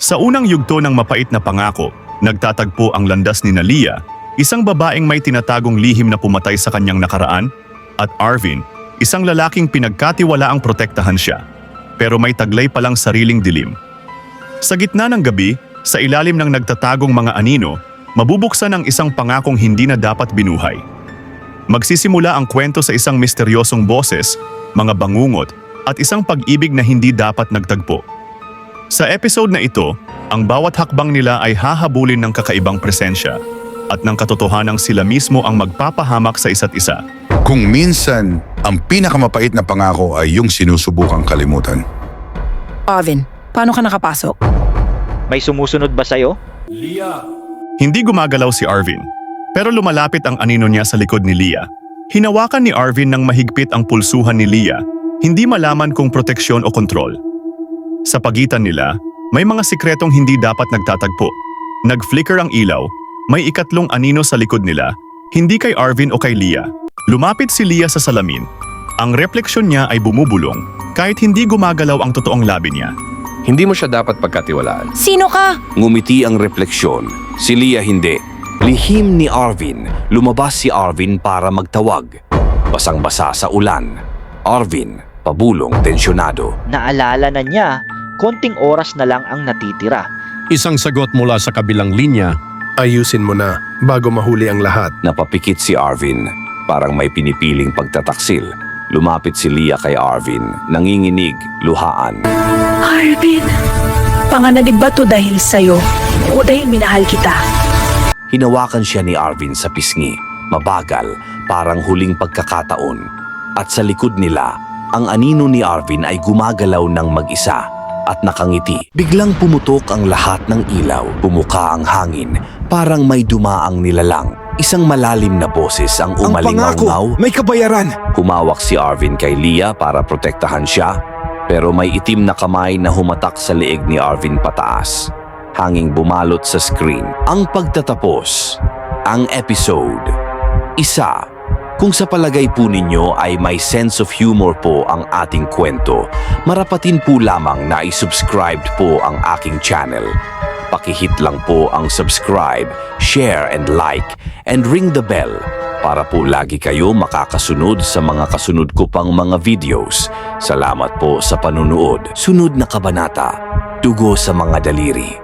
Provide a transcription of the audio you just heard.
Sa unang yugto ng Mapait na Pangako, nagtatagpo ang landas ni Leah, isang babaeng may tinatagong lihim na pumatay sa kanyang nakaraan, at Arvin, isang lalaking pinagkatiwalaang protektahan siya, pero may taglay palang sariling dilim. Sa gitna ng gabi, sa ilalim ng nagtatagong mga anino, mabubuksan ang isang pangakong hindi na dapat binuhay. Magsisimula ang kwento sa isang misteryosong boses, mga bangungot, at isang pag-ibig na hindi dapat nagtagpo. Sa episode na ito, ang bawat hakbang nila ay hahabulin ng kakaibang presensya at ng katotohanang sila mismo ang magpapahamak sa isa't isa. Kung minsan, ang pinakamapait na pangako ay yung sinusubukang kalimutan. Arvin, paano ka nakapasok? May sumusunod ba sa'yo? Hindi gumagalaw si Arvin, pero lumalapit ang anino niya sa likod ni Leah. Hinawakan ni Arvin ng mahigpit ang pulsuhan ni Leah, hindi malaman kung proteksyon o kontrol. Sa pagitan nila, may mga sikretong hindi dapat nagtatagpo. Nag-flicker ang ilaw, may ikatlong anino sa likod nila, hindi kay Arvin o kay Leah. Lumapit si Leah sa salamin. Ang refleksyon niya ay bumubulong, kahit hindi gumagalaw ang totoong labi niya. Hindi mo siya dapat pagkatiwalaan. Sino ka? Ngumiti ang refleksyon. Si Leah hindi. Lihim ni Arvin. Lumabas si Arvin para magtawag. Basang-basa sa ulan. Arvin, pabulong, tensyonado. Naalala na niya, konting oras na lang ang natitira. Isang sagot mula sa kabilang linya. Ayusin mo na bago mahuli ang lahat. Napapikit si Arvin. Parang may pinipiling pagtataksil. Lumapit si Leah kay Arvin. Nanginginig, luhaan. Arvin, panganib ba to dahil sa'yo o dahil minahal kita? Hinawakan siya ni Arvin sa pisngi. Mabagal, parang huling pagkakataon. At sa likod nila, ang anino ni Arvin ay gumagalaw ng mag-isa at nakangiti. Biglang pumutok ang lahat ng ilaw. Bumuka ang hangin, parang may dumaang nilalang. Isang malalim na boses ang umalingaw-ngaw. May kabayaran! Humawak si Arvin kay Leah para protektahan siya, pero may itim na kamay na humatak sa leeg ni Arvin pataas. Hanging bumalot sa screen. Ang pagtatapos, ang episode. Isa, kung sa palagay po ninyo ay may sense of humor po ang ating kwento, marapatin po lamang na i-subscribe po ang aking channel. Pakihit lang po ang subscribe, share and like, and ring the bell para po lagi kayo makakasunod sa mga kasunod ko pang mga videos. Salamat po sa panunood. Sunod na kabanata, dugo sa mga daliri.